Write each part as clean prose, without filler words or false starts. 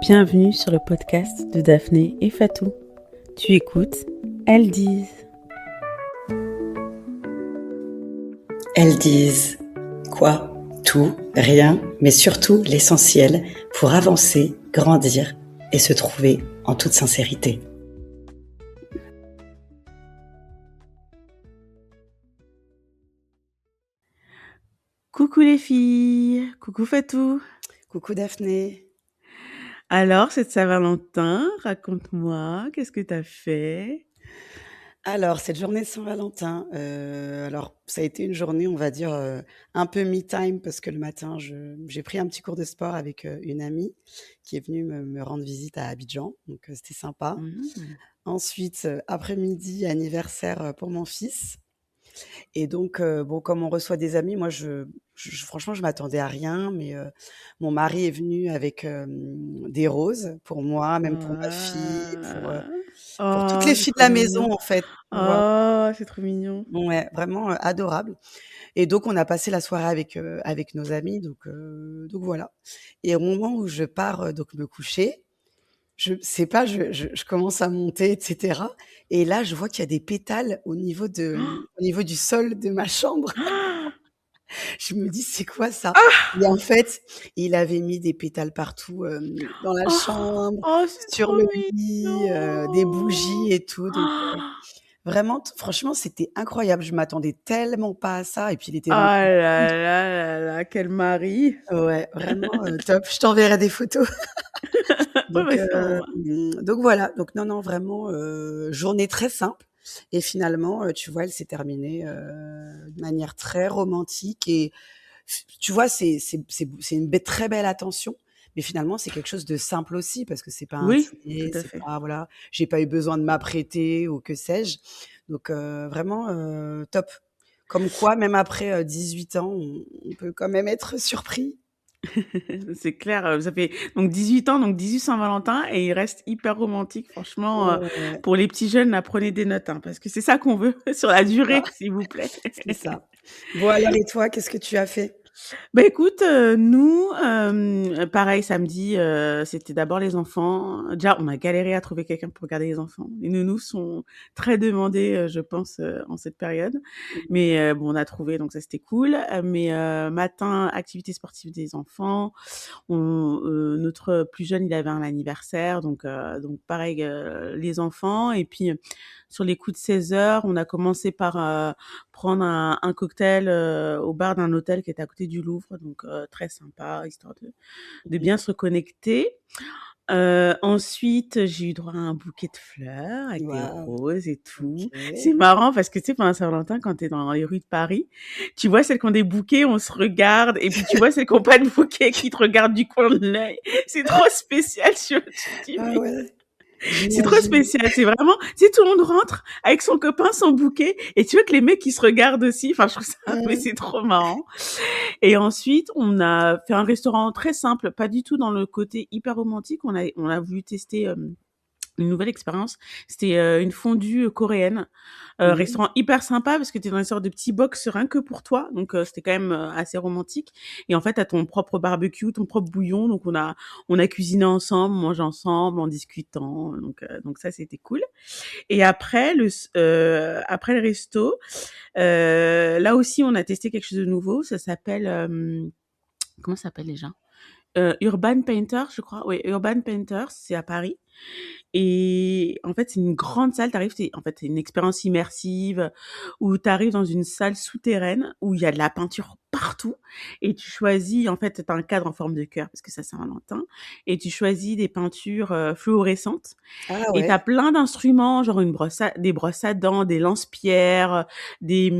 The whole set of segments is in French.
Bienvenue sur le podcast de Daphné et Fatou. Tu écoutes Elles disent. Elles disent quoi? Tout, rien, mais surtout l'essentiel pour avancer, grandir et se trouver en toute sincérité. Coucou les filles, coucou Fatou. Coucou Daphné. Alors, cette Saint-Valentin, raconte-moi, qu'est-ce que t'as fait? Alors, cette journée de Saint-Valentin, alors ça a été une journée, on va dire, un peu me time parce que le matin, j'ai pris un petit cours de sport avec une amie qui est venue me rendre visite à Abidjan, donc c'était sympa. Mhm. Ensuite, après-midi, anniversaire pour mon fils. Et donc, bon, comme on reçoit des amis, moi, franchement, je m'attendais à rien, mais mon mari est venu avec des roses pour moi, même pour ma fille, pour toutes Oh, les c'est filles de trop la maison, mignon. en fait, tu vois. Oh, c'est trop mignon. Ouais, vraiment adorable. Et donc, on a passé la soirée avec nos amis, donc voilà. Et au moment où je pars donc me coucher, je sais pas, je commence à monter, et cetera. Et là, je vois qu'il y a des pétales au niveau du sol de ma chambre. Je me dis: «C'est quoi ça?» Et en fait, il avait mis des pétales partout, dans la Oh, chambre, oh, c'est sur trop le lit, des mignon. bougies et tout, donc vraiment franchement, c'était incroyable. Je m'attendais tellement pas à ça et puis il était Oh venu là là là là, quel mari. ouais, vraiment, top. Je t'enverrai des photos. Ouais, Donc bah, c'est normal. donc voilà, donc non, vraiment, journée très simple et finalement, tu vois, elle s'est terminée, de manière très romantique et tu vois, c'est une très belle attention, mais finalement, c'est quelque chose de simple aussi parce que c'est pas un Oui, tout dîner, à c'est fait. pas voilà, j'ai pas eu besoin de m'apprêter ou que sais-je. Donc vraiment, top. Comme quoi, même après, 18 ans, on peut quand même être surpris. C'est clair, ça fait donc 18 ans, donc 18 Saint-Valentin et il reste hyper romantique franchement, Ouais, pour les petits jeunes, là, prenez des notes, hein, parce que c'est ça qu'on veut sur la durée, s'il vous plaît. c'est ça. Bon alors et toi, qu'est-ce que tu as fait? Bah, écoute, nous, pareil samedi, c'était d'abord les enfants. Déjà, on a galéré à trouver quelqu'un pour garder les enfants. Les nounous sont très demandés, je pense, en cette période. Mais bon, on a trouvé, donc ça, c'était cool. Mais matin, activité sportive des enfants. Notre plus jeune, il avait un anniversaire, donc pareil, les enfants. Et puis, sur les coups de 16 heures, on a commencé par prendre un cocktail au bar d'un hôtel qui était à côté du Louvre, donc très sympa, histoire de bien se reconnecter. Ensuite, j'ai eu droit à un bouquet de fleurs avec des Waouh, roses et tout. C'est OK. marrant parce que, tu sais, pendant Saint-Valentin, quand tu es dans les rues de Paris, tu vois celles qui ont des bouquets, on se regarde et puis tu vois celles qui ont pas de bouquet qui te regardent du coin de l'œil. C'est trop spécial, tu te dis: Ah «Mais ouais, c'est trop j'imagine. spécial, c'est vraiment, tu sais, tout le monde rentre avec son copain, son bouquet, et tu vois que les mecs ils se regardent aussi. Enfin, je trouve ça, mais Mmh. c'est trop marrant. Et ensuite, on a fait un restaurant très simple, pas du tout dans le côté hyper romantique. On a voulu tester une nouvelle expérience. C'était une fondue coréenne. Mmh. Restaurant hyper sympa parce que tu es dans une sorte de petit box rien que pour toi. Donc c'était quand même assez romantique. Et en fait, tu as ton propre barbecue, ton propre bouillon. Donc on a cuisiné ensemble, mangé ensemble en discutant. Donc ça, c'était cool. Et après le resto, là aussi, on a testé quelque chose de nouveau. Ça s'appelle, comment ça s'appelle déjà? Urban Painter, je crois. Oui, Urban Painter, c'est à Paris. Et en fait, c'est une grande salle. En fait, c'est une expérience immersive où tu arrives dans une salle souterraine où il y a de la peinture partout et tu choisis, en fait, tu as un cadre en forme de cœur parce que ça, c'est Saint-Valentin, et tu choisis des peintures fluorescentes Ah et tu as ouais. plein d'instruments, genre des brosses à dents, des lance-pierres, des,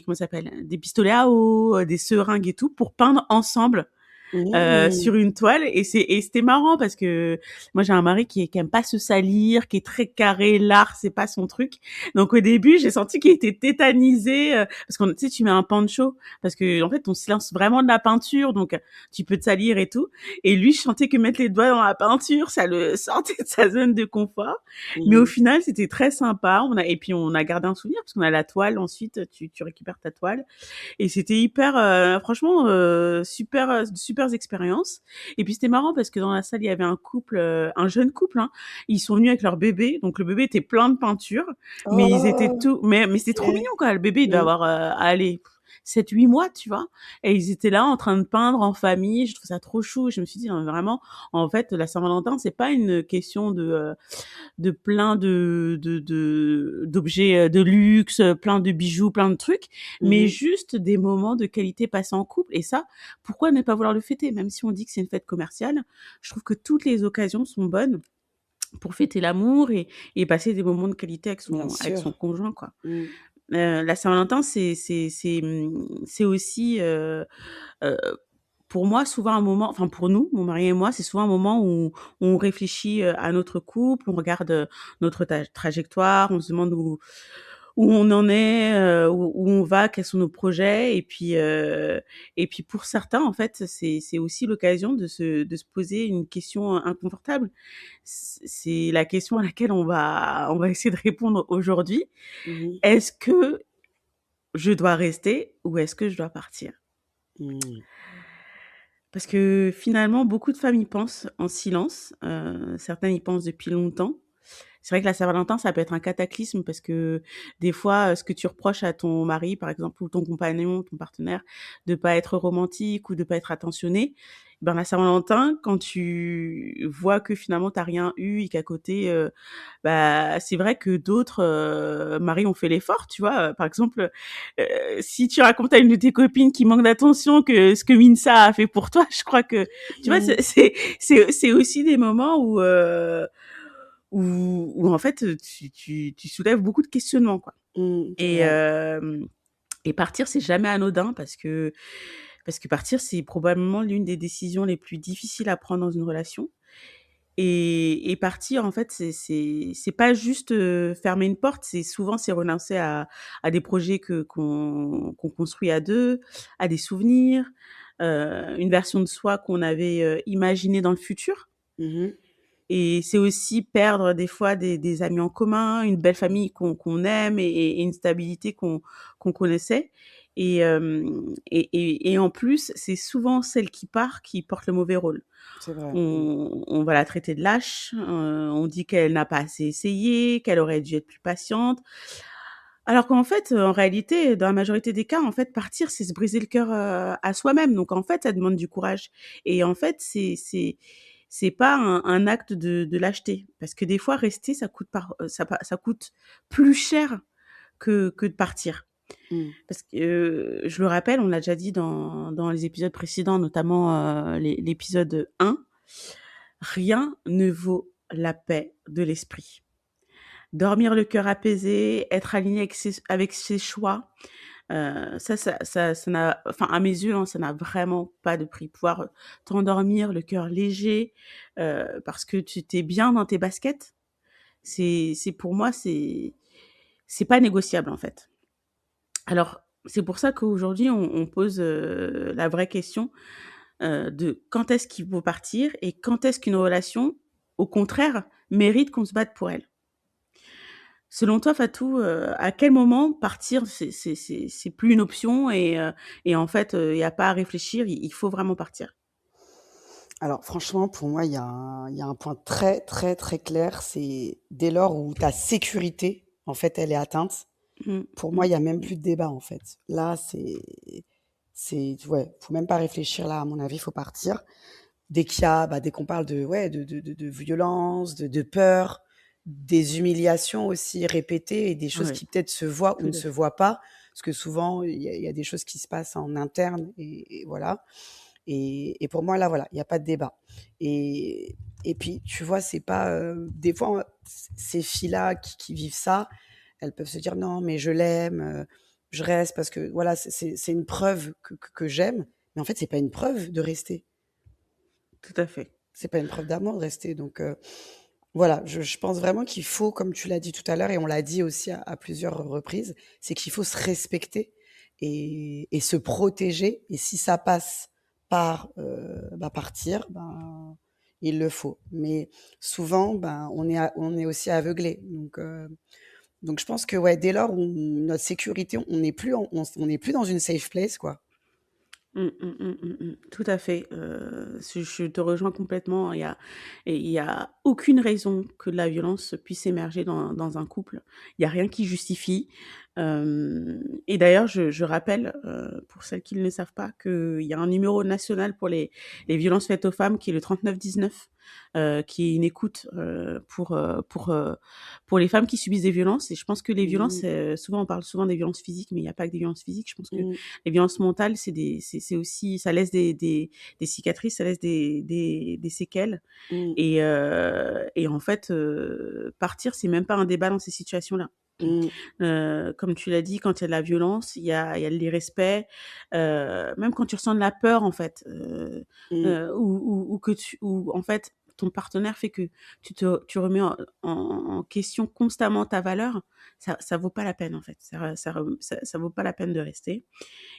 comment ça s'appelle? Des pistolets à eau, des seringues et tout pour peindre ensemble Mmh. sur une toile. Et c'était marrant parce que moi j'ai un mari qui aime pas se salir, qui est très carré, l'art c'est pas son truc. Donc au début j'ai senti qu'il était tétanisé parce que tu sais, tu mets un pancho parce que en fait on se lance vraiment de la peinture, donc tu peux te salir et tout. Et lui, je sentais que mettre les doigts dans la peinture ça le sortait de sa zone de confort. Mais au Mmh. final c'était très sympa. Et puis on a gardé un souvenir parce qu'on a la toile. Ensuite tu récupères ta toile et c'était hyper franchement super super super expériences. Et puis c'était marrant parce que dans la salle, il y avait un couple, un jeune couple, hein. Ils sont venus avec leur bébé, donc le bébé était plein de peinture, mais ils étaient Oh, tout, mais c'était trop OK. mignon quoi. Le bébé, il devait Mmh. avoir, allez, 7-8 mois, tu vois. Et ils étaient là en train de peindre en famille. Je trouve ça trop chou. Je me suis dit, non, mais vraiment, en fait, la Saint-Valentin, c'est pas une question de plein d'objets de luxe, plein de bijoux, plein de trucs, mais Mmh. juste des moments de qualité passés en couple. Et ça, pourquoi ne pas vouloir le fêter? Même si on dit que c'est une fête commerciale, je trouve que toutes les occasions sont bonnes pour fêter l'amour et passer des moments de qualité Bien avec son sûr. conjoint, quoi. Mmh. La Saint-Valentin, c'est aussi, heu, pour moi, souvent un moment, enfin pour nous, mon mari et moi, c'est souvent un moment où on réfléchit, à notre couple, on regarde, notre trajectoire, on se demande où on en est, où on va, quels sont nos projets et puis pour certains, en fait, c'est aussi l'occasion de se poser une question inconfortable. C'est la question à laquelle on va essayer de répondre aujourd'hui. Mmh. Est-ce que je dois rester ou est-ce que je dois partir? Mmh. Parce que finalement, beaucoup de femmes y pensent en silence, certaines y pensent depuis longtemps. C'est vrai que la Saint-Valentin, ça peut être un cataclysme parce que des fois, ce que tu reproches à ton mari, par exemple, ou ton compagnon, ton partenaire, de pas être romantique ou de pas être attentionné, ben, la Saint-Valentin, quand tu vois que finalement tu as rien eu et qu'à côté, bah, c'est vrai que d'autres, maris ont fait l'effort, tu vois? Par exemple, si tu racontes à une de tes copines qui manque d'attention que ce que Minsa a fait pour toi, je crois que tu vois, Mmh. c'est aussi des moments où en fait, tu soulèves beaucoup de questionnements, quoi. Mmh. C'est Et vrai. hem et partir, c'est jamais anodin parce que partir, c'est probablement l'une des décisions les plus difficiles à prendre dans une relation. Et partir, en fait, c'est pas juste, fermer une porte, c'est renoncer à des projets qu'on construit à 2, à des souvenirs, une version de soi qu'on avait, imaginée dans le futur. Mmh. Et c'est aussi perdre des fois des amis en commun, une belle famille qu'on aime et une stabilité qu'on connaissait. Et en plus, c'est souvent celle qui part qui porte le mauvais rôle. C'est vrai. Mmh. On va la traiter de lâche, on dit qu'elle n'a pas assez essayé, qu'elle aurait dû être plus patiente. Alors qu'en fait, en réalité, dans la majorité des cas, en fait, partir, c'est se briser le cœur, à soi-même. Donc en fait, ça demande du courage. Et en fait, c'est pas un acte de lâcheté. Parce que des fois, rester, ça coûte plus cher que de partir. Mmh. Parce que, je le rappelle, on l'a déjà dit dans les épisodes précédents, notamment, l'épisode 1, rien ne vaut la paix de l'esprit. Dormir le cœur apaisé, être aligné avec ses choix, ça n'a, enfin, à mes yeux, hein, ça n'a vraiment pas de prix. Pouvoir t'endormir le cœur léger, parce que tu t'es bien dans tes baskets, c'est pour moi, c'est pas négociable, en fait. Alors, c'est pour ça qu'aujourd'hui on pose, la vraie question, de quand est-ce qu'il faut partir et quand est-ce qu'une relation, au contraire, mérite qu'on se batte pour elle? Selon toi, Fatou, à quel moment partir, c'est plus une option et en fait, il y a pas à réfléchir, il faut vraiment partir? Alors franchement, pour moi, il y a un point très, très, très clair, c'est dès lors où ta sécurité, en fait, elle est atteinte, Mmh, pour moi, mmh, il y a même mmh. plus de débat, en fait. Là, c'est ouais, faut même pas réfléchir là, à mon avis, il faut partir. Dès qu'on parle de ouais, de violence, de peur, des humiliations aussi répétées et des choses Ouais, qui peut-être se voient ou tout ne à se fait. voient pas. Parce que souvent, il y a des choses qui se passent en interne et voilà. Et pour moi, là, voilà, il y a pas de débat. Et et puis, tu vois, c'est pas, des fois, ces filles-là qui vivent ça, elles peuvent se dire: «Non, mais je l'aime, je reste parce que voilà, c'est une preuve que j'aime». Mais en fait, c'est pas une preuve de rester. Tout à fait. C'est pas une preuve d'amour de rester. Donc voilà, je pense vraiment qu'il faut, comme tu l'as dit tout à l'heure et on l'a dit aussi à plusieurs reprises, c'est qu'il faut se respecter et se protéger et si ça passe par, bah, partir, ben, il le faut. Mais souvent, ben, on est aussi aveuglé. Donc je pense que ouais, dès lors où notre sécurité, on n'est plus dans une safe place, quoi. Tout à fait, je te rejoins complètement. Il y a aucune raison que la violence puisse émerger dans un couple. Il y a rien qui justifie. Et d'ailleurs, je rappelle, pour celles qui ne le savent pas, qu'il y a un numéro national pour les violences faites aux femmes qui est le 39 19, qui est une écoute, pour les femmes qui subissent des violences. Et je pense que les violences, Mmh. souvent on parle souvent des violences physiques, mais il y a pas que des violences physiques. Je pense que Mmh. les violences mentales, c'est aussi, ça laisse des cicatrices, ça laisse des séquelles. Mmh. Et en fait, partir, c'est même pas un débat dans ces situations-là. Mmh. Comme tu l'as dit, quand il y a de la violence, il y a l'irrespect, même quand tu ressens de la peur, en fait, Mmh. ou en fait, ton partenaire fait que tu remets en question constamment ta valeur, ça vaut pas la peine, en fait. Ça vaut pas la peine de rester.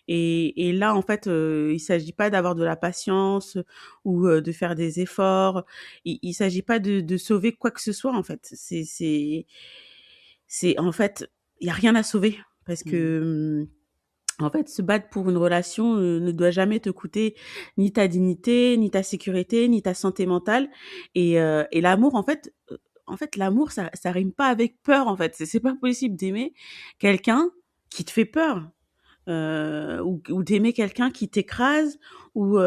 Et là, en fait, il s'agit pas d'avoir de la patience ou, de faire des efforts. Il s'agit pas de sauver quoi que ce soit, en fait. C'est en fait, il y a rien à sauver parce Mmh. que, en fait, se battre pour une relation, ne doit jamais te coûter ni ta dignité, ni ta sécurité, ni ta santé mentale. Et l'amour, en fait, l'amour, ça rime pas avec peur, en fait. C'est pas possible d'aimer quelqu'un qui te fait peur. Ou d'aimer quelqu'un qui t'écrase, ou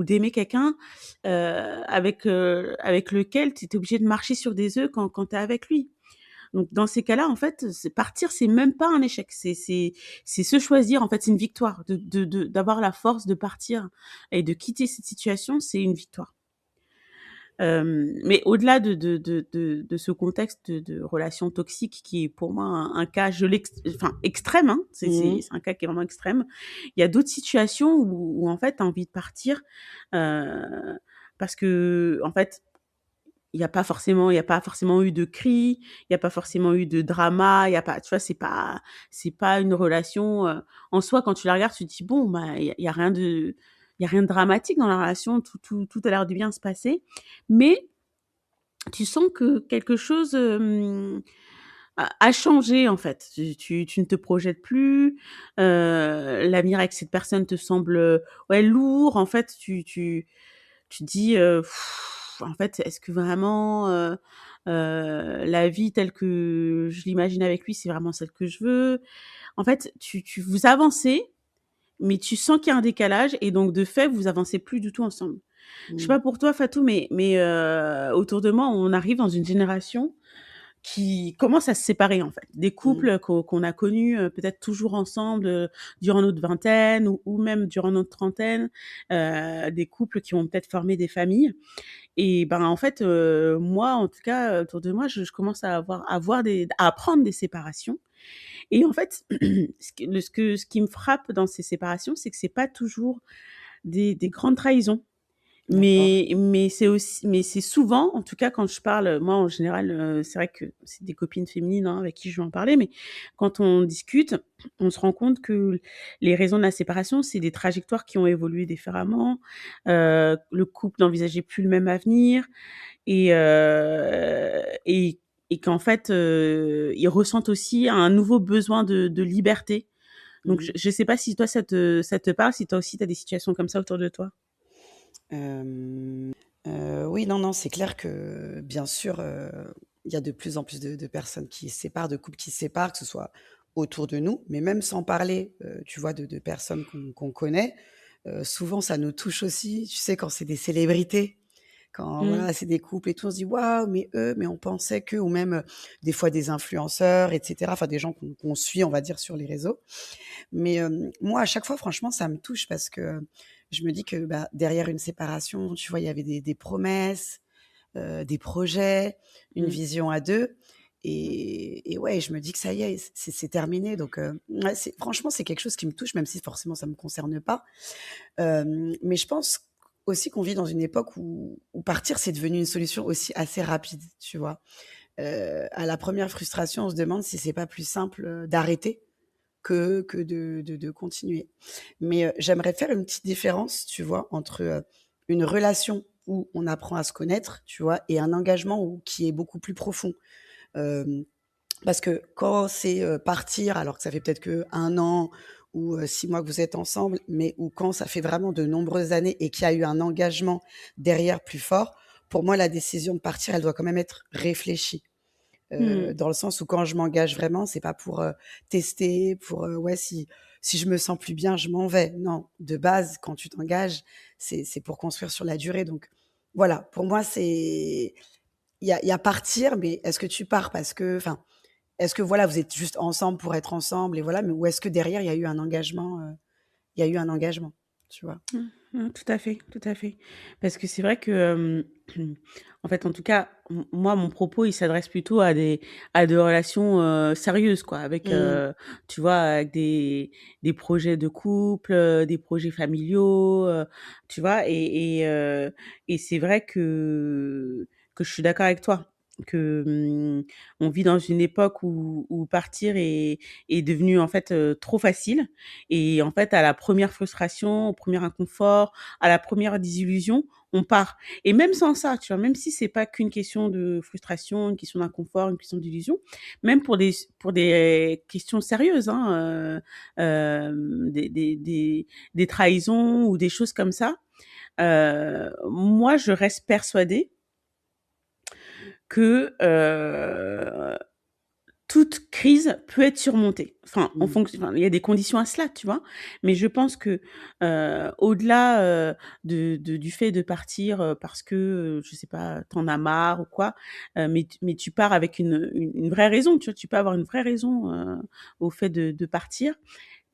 d'aimer quelqu'un, avec lequel tu es obligé de marcher sur des œufs quand tu es avec lui. Donc dans ces cas-là, en fait, partir, c'est même pas un échec, c'est se choisir, en fait, c'est une victoire d'avoir la force de partir et de quitter cette situation, c'est une victoire. Mais au-delà de ce contexte de relation toxique qui est pour moi un cas, enfin extrême, hein, Mmh. c'est un cas qui est vraiment extrême. Il y a d'autres situations où en fait tu as envie de partir, heu, parce que en fait, il y a pas forcément eu de cris, il y a pas forcément eu de drama, il y a pas, tu vois? C'est pas une relation, en soi, quand tu la regardes, tu te dis: «Bon, bah, il y a rien de dramatique dans la relation, tout a l'air de bien se passer». Mais tu sens que quelque chose, a changé, en fait. Tu ne te projettes plus, l'avenir avec cette personne te semble, ouais, lourd. En fait, tu te dis, «En fait, est-ce que vraiment, la vie telle que je l'imagine avec lui, c'est vraiment celle que je veux?» En fait, vous avancez, mais tu sens qu'il y a un décalage, et donc de fait, vous avancez plus du tout ensemble. Je sais Mmh. pas pour toi, Fatou, mais autour de moi, on arrive dans une génération qui commence à se séparer, en fait. Des Mmh. couples qu'on a connus, peut-être toujours ensemble, durant notre vingtaine, ou même durant notre trentaine, des couples qui ont peut-être formé des familles. Et ben, en fait, moi, en tout cas, autour de moi, je commence à apprendre des séparations. Et en fait, ce qui me frappe dans ces séparations, c'est que c'est pas toujours des grandes trahisons. D'accord. Mais c'est souvent, en tout cas quand je parle, moi en général, c'est vrai que c'est des copines féminines, hein, avec qui je vais en parler, mais quand on discute, on se rend compte que les raisons de la séparation, c'est des trajectoires qui ont évolué différemment, le couple n'envisageait plus le même avenir, et et qu'en fait, ils ressentent aussi un nouveau besoin de liberté. Donc Mmh. je sais pas si toi ça te parle, si toi aussi tu as des situations comme ça autour de toi? Hem, oui, non, non, c'est clair que, bien sûr, il y a de plus en plus de personnes qui se séparent, de couples qui se séparent, que ce soit autour de nous, mais même sans parler, tu vois, de personnes qu'on connaît, souvent ça nous touche aussi. Tu sais, quand c'est des célébrités, quand Mmh. voilà, c'est des couples et tout, on se dit: «Waouh, mais eux, mais on pensait que», ou même, des fois des influenceurs et cetera, enfin des gens qu'on suit, on va dire, sur les réseaux. Mais, moi, à chaque fois, franchement, ça me touche parce que je me dis que, bah, derrière une séparation, tu vois, il y avait des promesses, des projets, une Mmh. vision à 2, et ouais, je me dis que ça y est, c'est terminé, donc, ouais, c'est franchement, c'est quelque chose qui me touche, même si forcément ça me concerne pas. Mais je pense aussi qu'on vit dans une époque où partir, c'est devenu une solution aussi assez rapide, tu vois? À la première frustration, on se demande si c'est pas plus simple, d'arrêter que de continuer. Mais, j'aimerais faire une petite différence, tu vois, entre, une relation où on apprend à se connaître, tu vois, et un engagement qui est beaucoup plus profond. Hem, Parce que quand c'est, partir alors que ça fait peut-être que 1 an ou 6 mois que vous êtes ensemble, mais ou quand ça fait vraiment de nombreuses années et qu'il y a eu un engagement derrière plus fort, pour moi, la décision de partir, elle doit quand même être réfléchie. Mmh. Dans le sens où quand je m'engage vraiment, c'est pas pour, tester, pour, ouais, si je me sens plus bien, je m'en vais. Non, de base, quand tu t'engages, c'est pour construire sur la durée. Donc voilà, pour moi, c'est il y a partir, mais est-ce que tu pars parce que enfin, est-ce que voilà, vous êtes juste ensemble pour être ensemble et voilà, mais ou est-ce que derrière il y a eu un engagement, il y a eu un engagement, tu vois? Mmh, tout à fait, tout à fait. Parce que c'est vrai que, en fait, en tout cas, moi, mon propos, il s'adresse plutôt à des relations, sérieuses, quoi, avec, Mmh. tu vois, avec des projets de couple, des projets familiaux, tu vois? Et c'est vrai que je suis d'accord avec toi, que, on vit dans une époque où partir est devenu, en fait, trop facile et en fait, à la première frustration, au premier inconfort, à la première désillusion, on part. Et même sans ça, tu vois, même si c'est pas qu'une question de frustration, une question d'inconfort, une question d'illusion, même pour des questions sérieuses, hein, des trahisons ou des choses comme ça, moi, je reste persuadée que, toute crise peut être surmontée. Enfin, en Mmh. fonction enfin, il y a des conditions à cela, tu vois? Mais je pense que, au-delà, du fait de partir, parce que, je sais pas, tu en as marre ou quoi, mais tu pars avec une vraie raison, tu vois? Tu peux avoir une vraie raison, au fait de partir.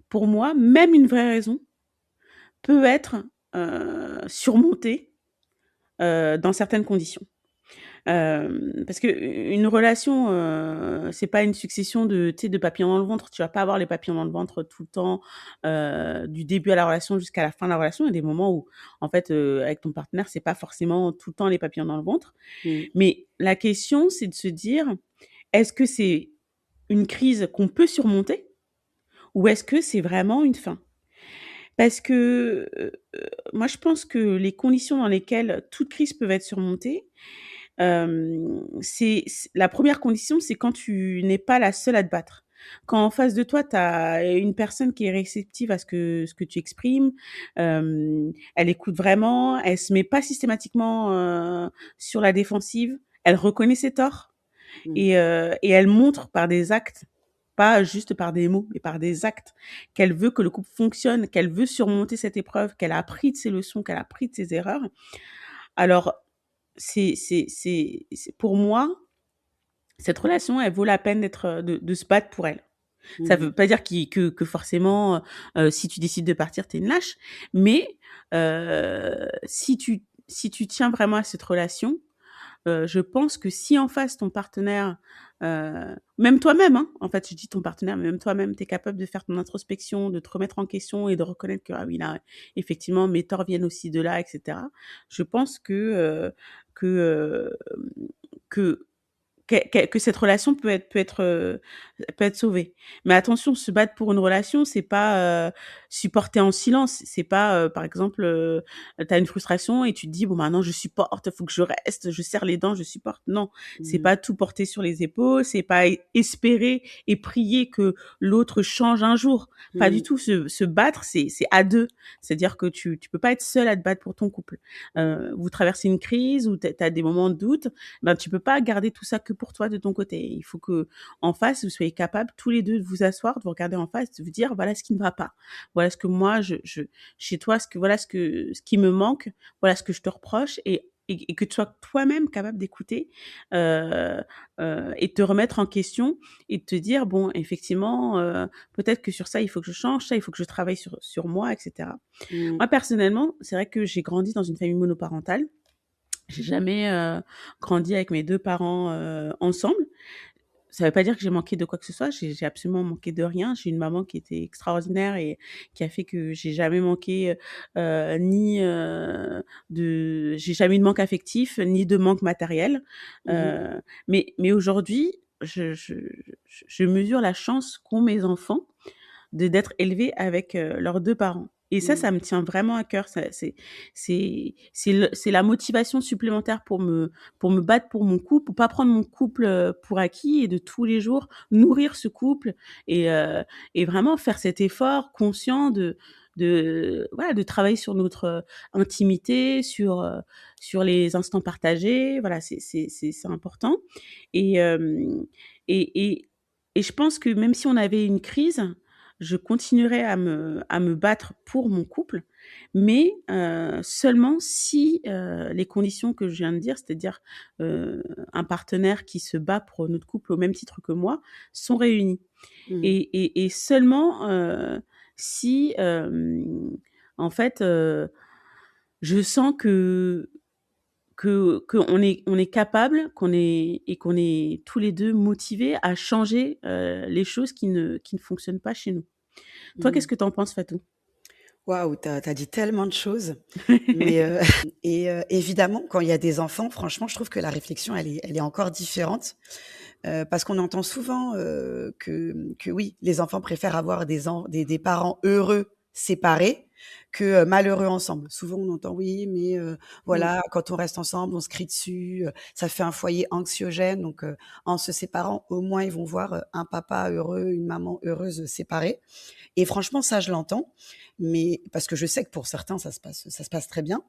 Pour moi, même une vraie raison peut être, surmontée, dans certaines conditions. Parce que une relation, c'est pas une succession de, tu sais, de papillons dans le ventre. Tu vas pas avoir les papillons dans le ventre tout le temps, du début à la relation jusqu'à la fin de la relation. Il y a des moments où, en fait, avec ton partenaire, c'est pas forcément tout le temps les papillons dans le ventre. Mmh. Mais la question, c'est de se dire: «Est-ce que c'est une crise qu'on peut surmonter ou est-ce que c'est vraiment une fin?» Parce que, moi, je pense que les conditions dans lesquelles toute crise peut être surmontée, c'est la première condition, c'est quand tu n'es pas la seule à te battre. Quand en face de toi, tu as une personne qui est réceptive à ce que tu exprimes, elle écoute vraiment, elle se met pas systématiquement, sur la défensive, elle reconnaît ses torts Mmh. et elle montre par des actes, pas juste par des mots, mais par des actes, qu'elle veut que le couple fonctionne, qu'elle veut surmonter cette épreuve, qu'elle a appris de ses leçons, qu'elle a appris de ses erreurs. Alors c'est pour moi, cette relation, elle vaut la peine de se battre pour elle. Ça Mmh. veut pas dire que forcément, si tu décides de partir, tu es une lâche, mais si tu tiens vraiment à cette relation, je pense que si en face ton partenaire, même toi-même, hein, en fait, je dis ton partenaire, mais même toi-même, tu es capable de faire ton introspection, de te remettre en question et de reconnaître que: «Ah oui, là, effectivement, mes torts viennent aussi de là» et cetera. Je pense que, que que cette relation peut être sauvée. Mais attention, se battre pour une relation, c'est pas, supporter en silence. C'est pas, par exemple, tu as une frustration et tu te dis: «Bon, maintenant je supporte, faut que je reste, je serre les dents, je supporte». Non, c'est Mmh. pas tout porter sur les épaules, c'est pas espérer et prier que l'autre change un jour. Pas du Mmh. tout. Se battre, c'est à 2. C'est-à-dire que tu peux pas être seul à te battre pour ton couple. Mmh. Vous traversez une crise ou tu as des moments de doute, ben, tu peux pas garder tout ça que pour toi de ton côté. Il faut que en face, vous soyez capables tous les 2 de vous asseoir, de vous regarder en face, de vous dire: «Voilà ce qui ne va pas. Voilà ce que moi je chez toi, ce qui me manque, voilà ce que je te reproche» et que tu sois toi-même capable d'écouter, heu et de te remettre en question et de te dire: «Bon, effectivement, peut-être que sur ça, il faut que je change, ça, il faut que je travaille sur moi» et cetera. Mmh. Moi, personnellement, c'est vrai que j'ai grandi dans une famille monoparentale. J'ai jamais, grandi avec mes 2 parents, ensemble. Ça veut pas dire que j'ai manqué de quoi que ce soit, j'ai absolument manqué de rien. J'ai une maman qui était extraordinaire et qui a fait que j'ai jamais manqué, ni, j'ai jamais eu de manque affectif, ni de manque matériel. Mmh. Heu, mais aujourd'hui, je mesure la chance qu'ont mes enfants d'être élevés avec, leurs 2 parents. Et Mmh. ça me tient vraiment à cœur. Ça, c'est la motivation supplémentaire pour me battre pour mon couple, pour pas prendre mon couple pour acquis et de tous les jours nourrir ce couple et, euh, et vraiment faire cet effort conscient voilà, de travailler sur notre intimité, sur les instants partagés. Voilà, c'est important. Et, euh, et, et, et je pense que même si on avait une crise, je continuerai à me battre pour mon couple, mais seulement si les conditions que je viens de dire, c'est-à-dire un partenaire qui se bat pour notre couple au même titre que moi, sont réunies. Mmh. Et seulement si, en fait, je sens on est capable, qu'on est tous les deux motivés à changer les choses qui ne fonctionnent pas chez nous. Toi, Mmh. qu'est-ce que tu en penses, Fatou? Waouh, tu as dit tellement de choses, mais évidemment, quand il y a des enfants, franchement, je trouve que la réflexion, elle est encore différente, parce qu'on entend souvent, que oui, les enfants préfèrent avoir des parents heureux séparés que, malheureux ensemble. Souvent, on entend: «Oui, mais Mmh. voilà, quand on reste ensemble, on se crie dessus, ça fait un foyer anxiogène, donc en se séparant, au moins, ils vont voir, un papa heureux, une maman heureuse, séparés». Et franchement, ça, je l'entends, mais parce que je sais que pour certains, ça se passe très bien.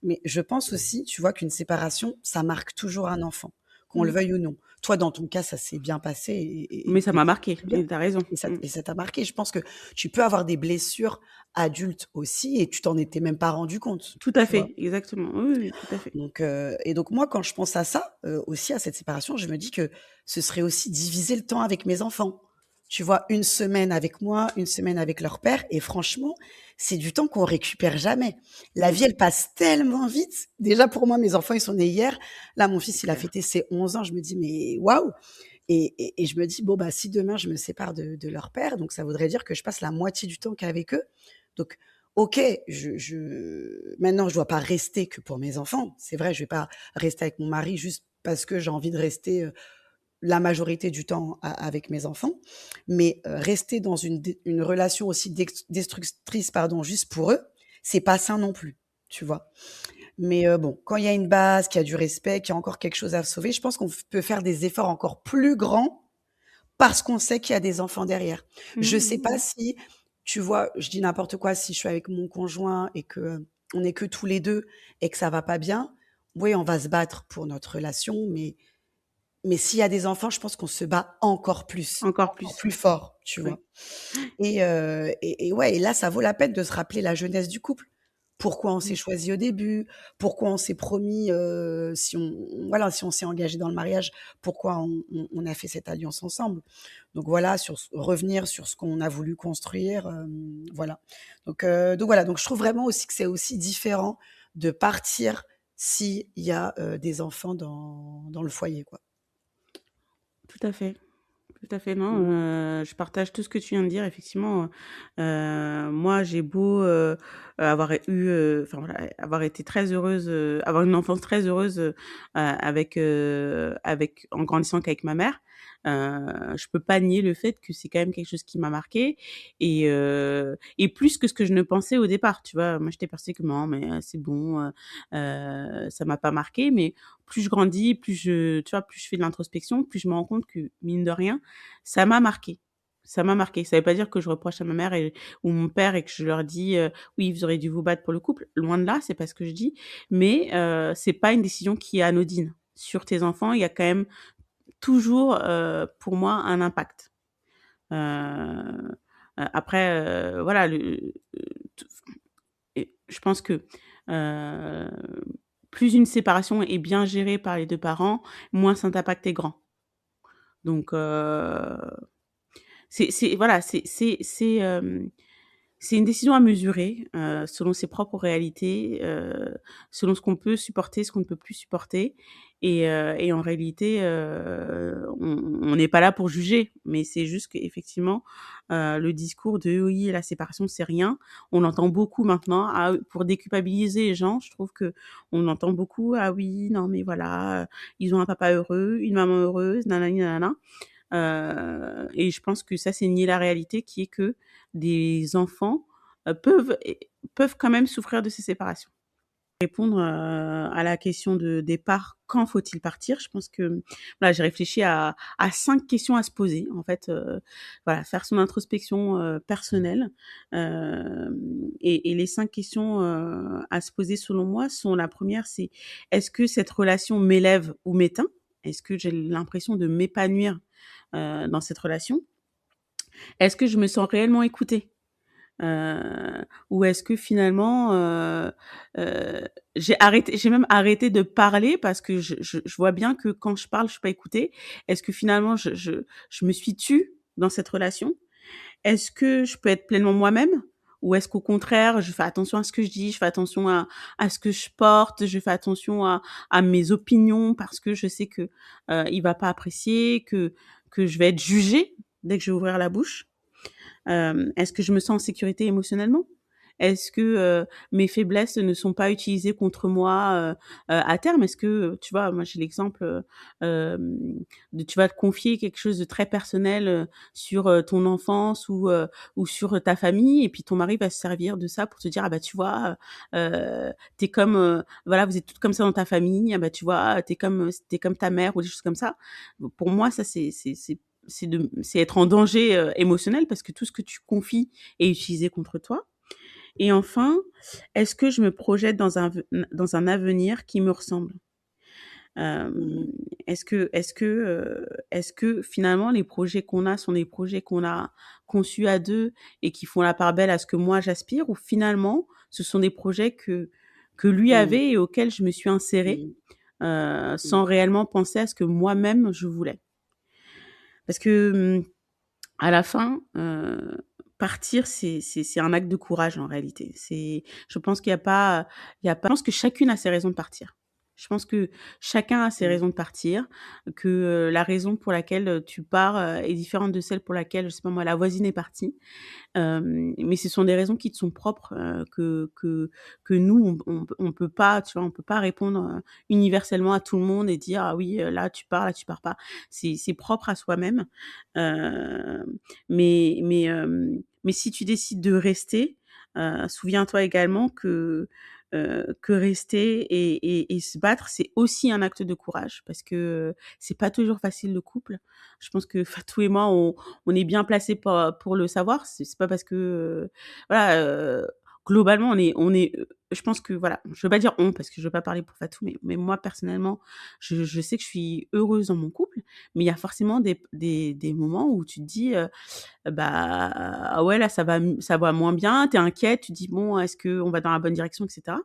Mais je pense aussi, tu vois, qu'une séparation, ça marque toujours un enfant, qu'on le Mmh. veuille ou non. Toi, dans ton cas, ça s'est bien passé Mais ça et m'a c'est marqué très bien. et tu as raison. Mmh. Et ça t'a marqué. Je pense que tu peux avoir des blessures adultes aussi et tu t'en étais même pas rendu compte, Tout à tu vois. fait, exactement. Oui, oui, oui, tout à fait. Donc, et donc moi, quand je pense à ça, aussi à cette séparation, je me dis que ce serait aussi diviser le temps avec mes enfants. Tu vois? Une semaine avec moi, une semaine avec leur père et franchement, c'est du temps qu'on récupère jamais. La Mmh. vie, elle passe tellement vite. Déjà pour moi, mes enfants, ils sont nés hier. Là, mon C'est fils, il a clair. fêté ses 11 ans. Je me dis: «Mais waouh!» Et je me dis: «Bon, bah, si demain je me sépare de leur père, donc ça voudrait dire que je passe la moitié du temps qu'avec eux». Donc OK, maintenant je dois pas rester que pour mes enfants. C'est vrai, je vais pas rester avec mon mari juste parce que j'ai envie de rester, la majorité du temps avec mes enfants. Mais, rester dans une relation aussi destructrice, pardon, juste pour eux, c'est pas sain non plus, tu vois? Mais, bon, quand il y a une base, qu'il y a du respect, qu'il y a encore quelque chose à sauver, je pense qu'on peut faire des efforts encore plus grands parce qu'on sait qu'il y a des enfants derrière. Mmh Je sais mh, pas mmh. si, tu vois, je dis n'importe quoi, si je suis avec mon conjoint et que, on est que tous les 2 et que ça va pas bien, oui, on va se battre pour notre relation, mais s'il y a des enfants, je pense qu'on se bat Encore encore plus, plus fort, tu vois? oui. Et ouais, et là, ça vaut la peine de se rappeler la jeunesse du couple. Pourquoi on s'est Mmh. choisi au début? Pourquoi on s'est promis, si on voilà, si on s'est engagé dans le mariage, pourquoi on a fait cette alliance ensemble? Donc voilà, revenir sur ce qu'on a voulu construire, voilà. Donc voilà, donc je trouve vraiment aussi que c'est aussi différent de partir s'il y a, des enfants dans le foyer, quoi. Tout à fait. Tout à fait, non, Mmh. je partage tout ce que tu viens de dire. Effectivement, moi, j'ai beau, avoir eu, enfin, voilà, avoir été très heureuse, avoir une enfance très heureuse, avec en grandissant qu'avec ma mère, je peux pas nier le fait que c'est quand même quelque chose qui m'a marquée et plus que ce que je ne pensais au départ, tu vois? Moi, j'étais persuadée que non, mais c'est bon, ça m'a pas marquée, mais plus je grandis, tu vois, plus je fais de l'introspection, plus je me rends compte que, mine de rien, ça m'a marquée. Ça m'a marquée. Ça veut pas dire que je reproche à ma mère ou mon père et que je leur dis, «Oui, vous auriez dû vous battre pour le couple». Loin de là, c'est pas ce que je dis, mais c'est pas une décision qui est anodine. Sur tes enfants, il y a quand même toujours, pour moi, un impact. Après, voilà, t et je pense que, heu, plus une séparation est bien gérée par les 2 parents, moins cet impact est grand. Donc c'est voilà, c'est une décision à mesurer, selon ses propres réalités, selon ce qu'on peut supporter, ce qu'on ne peut plus supporter et en réalité, on n'est pas là pour juger, mais c'est juste qu'effectivement, le discours de: «Oui, la séparation, c'est rien», on l'entend beaucoup maintenant. Ah, pour déculpabiliser les gens, je trouve qu'on entend beaucoup: «Ah oui, non mais voilà, ils ont un papa heureux, une maman heureuse, nanani nanana». Et je pense que ça, c'est nier la réalité qui est que des enfants, peuvent quand même souffrir de ces séparations. Répondre à la question de départ, quand faut-il partir? Je pense que voilà, j'ai réfléchi à 5 questions à se poser. En fait, voilà, faire son introspection personnelle. Et les 5 questions à se poser selon moi sont la première, c'est est-ce que cette relation m'élève ou m'éteint? Est-ce que j'ai l'impression de m'épanouir dans cette relation? Est-ce que je me sens réellement écoutée? Ou est-ce que finalement, j'ai même arrêté de parler parce que je vois bien que quand je parle, je suis pas écoutée. Est-ce que finalement je me suis tue dans cette relation? Est-ce que je peux être pleinement moi-même? Ou est-ce qu'au contraire, je fais attention à ce que je dis, je fais attention à ce que je porte, je fais attention à mes opinions parce que je sais que, il va pas apprécier, que je vais être jugée dès que je vais ouvrir la bouche? Est-ce que je me sens en sécurité émotionnellement? Est-ce que, mes faiblesses ne sont pas utilisées contre moi, à terme? Est-ce que, tu vois, moi j'ai l'exemple, de tu vas te confier quelque chose de très personnel, sur, ton enfance ou sur, ta famille et puis ton mari va se servir de ça pour te dire: «Ah bah tu vois, tu comme, voilà, vous êtes toutes comme ça dans ta famille, ah bah tu vois, tu comme ta mère» ou des choses comme ça. Pour moi ça c'est être en danger, émotionnel parce que tout ce que tu confies est utilisé contre toi. Et enfin, est-ce que je me projette dans un avenir qui me ressemble? Mmh Hem, mh. est-ce que finalement les projets qu'on a sont des projets qu'on a conçus à 2 et qui font la part belle à ce que moi j'aspire? Ou finalement ce sont des projets que lui Mmh. avait et auxquels je me suis insérée, Mmh. Mmh. sans réellement penser à ce que moi-même je voulais? Parce que, à la fin, partir, c'est un acte de courage en réalité. Je pense qu'il y a pas je pense que chacune a ses raisons de partir. Je pense que chacun a ses Mmh. raisons de partir, que, la raison pour laquelle, tu pars, est différente de celle pour laquelle, je sais pas moi, la voisine est partie. Mais ce sont des raisons qui te sont propres, que nous on peut pas, tu vois, on peut pas répondre, universellement à tout le monde et dire: «Ah oui, là tu pars pas». C'est propre à soi-même. Hem, mais si tu décides de rester, souviens-toi également que rester et se battre, c'est aussi un acte de courage parce que, c'est pas toujours facile le couple. Je pense que Fatou et moi, on est bien placés pour le savoir. C'est pas parce que, voilà, globalement, je pense que voilà, je veux pas dire «on» parce que je veux pas parler pour Fatou, mais moi personnellement, je sais que je suis heureuse dans mon couple, mais il y a forcément des moments où tu te dis, bah, ah ouais, là, ça va moins bien, tu es inquiète, tu te dis: «Bon, est-ce qu'on va dans la bonne direction?» et cetera.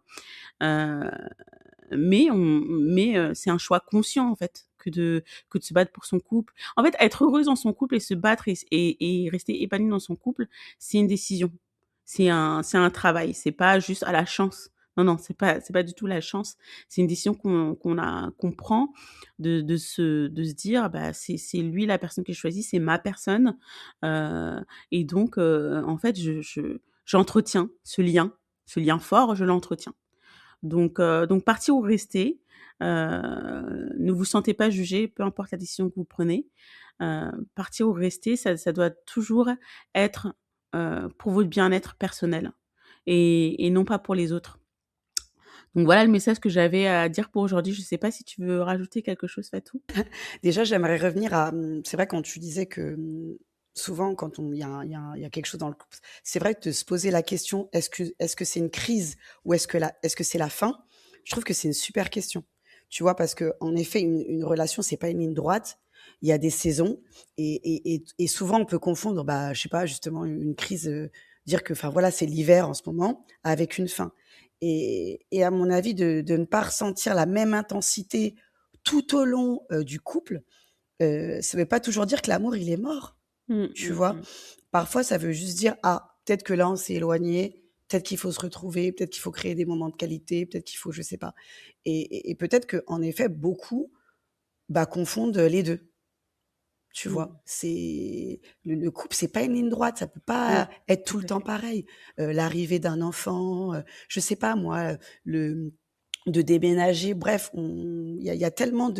Heu, c'est un choix conscient, en fait, que de se battre pour son couple. En fait, être heureuse dans son couple et se battre et rester épanouie dans son couple, c'est une décision. C'est un travail, c'est pas juste à la chance. Non, non, c'est pas du tout la chance. C'est une décision qu'on prend de se dire: «Bah, c'est lui la personne que je choisis, c'est ma personne», heu et donc en fait, j'entretiens ce lien fort, je l'entretiens. Donc partir ou rester, ne vous sentez pas jugé, peu importe la décision que vous prenez. Partir ou rester, ça doit toujours être, pour votre bien-être personnel et non pas pour les autres. Donc voilà le message que j'avais à dire pour aujourd'hui. Je sais pas si tu veux rajouter quelque chose, Fatou? Déjà, j'aimerais revenir à, c'est vrai quand tu disais que, souvent quand on il y a quelque chose dans le couple, c'est vrai que de se poser la question: «Est-ce que c'est une crise ou est-ce que c'est la fin?» Je trouve que c'est une super question. Tu vois? Parce qu'en effet, une relation, c'est pas une ligne droite. Il y a des saisons et souvent on peut confondre, bah, je sais pas, justement une crise, dire que, enfin voilà, c'est l'hiver en ce moment, avec une fin et à mon avis de ne pas ressentir la même intensité tout au long, du couple, ça veut pas toujours dire que l'amour, il est mort, Mmh, tu mmh vois? mh. Parfois, ça veut juste dire: «Ah, peut-être que là, on s'est éloigné, peut-être qu'il faut se retrouver, peut-être qu'il faut créer des moments de qualité, peut-être qu'il faut» je sais pas et peut-être qu'en effet, beaucoup, bah, confondent, les 2. Tu Mmh. vois? C'est le couple, c'est pas une ligne droite, ça peut Oui, pas être tout tout le à temps fait. pareil. L'arrivée d'un enfant, je sais pas moi, le de déménager, bref, on il y a tellement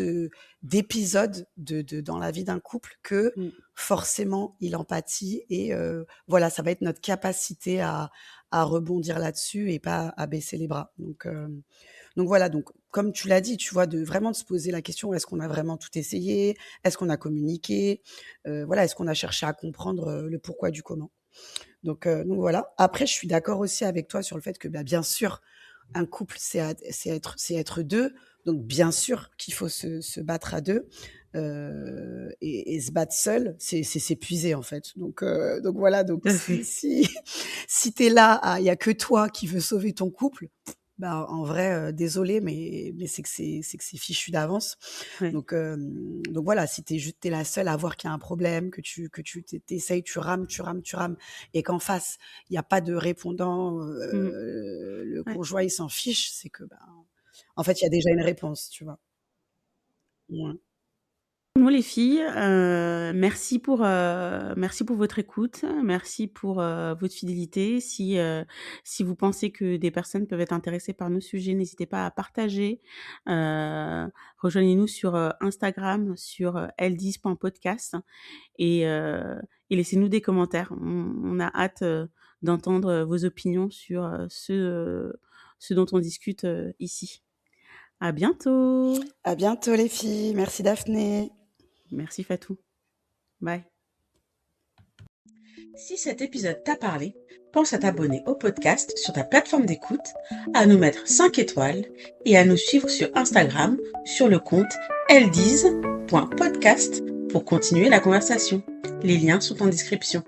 d'épisodes de dans la vie d'un couple que Mmh. forcément il en pâtit et voilà, ça va être notre capacité à rebondir là-dessus et pas à baisser les bras. Donc voilà, donc comme tu l'as dit, tu vois, de se poser la question: «Est-ce qu'on a vraiment tout essayé? Est-ce qu'on a communiqué?» Voilà, est-ce qu'on a cherché à comprendre, le pourquoi du comment? Donc voilà. Après, je suis d'accord aussi avec toi sur le fait que, bah, bien sûr, un couple, c'est être 2. Donc bien sûr qu'il faut se battre à 2, et se battre seul, c'est s'épuiser, en fait. Donc voilà, donc Tout à si fait. si si tu es là, il y a que toi qui veux sauver ton couple, bah, en vrai, désolée, mais c'est que c'est fichu d'avance. Ouais. Donc voilà, si tu es la seule à voir qu'il y a un problème, que tu essayes, tu rames, tu rames, tu rames et qu'en face, il y a pas de répondant, Mmh. le Ouais. conjoint il s'en fiche, c'est que, ben, en fait, il y a déjà une réponse, tu vois? Ouais. Bon les filles, merci pour votre écoute, merci pour, votre fidélité. Si vous pensez que des personnes peuvent être intéressées par nos sujets, n'hésitez pas à partager. Rejoignez-nous sur, Instagram, sur, ldis.podcast et heu et laissez-nous des commentaires. On a hâte, d'entendre, vos opinions sur, ce dont on discute, ici. À bientôt. À bientôt les filles. Merci Daphné. Merci Fatou. Bye. Si cet épisode t'a parlé, pense à t'abonner au podcast sur ta plateforme d'écoute, à nous mettre 5 étoiles et à nous suivre sur Instagram sur le compte eldiz.podcast pour continuer la conversation. Les liens sont en description.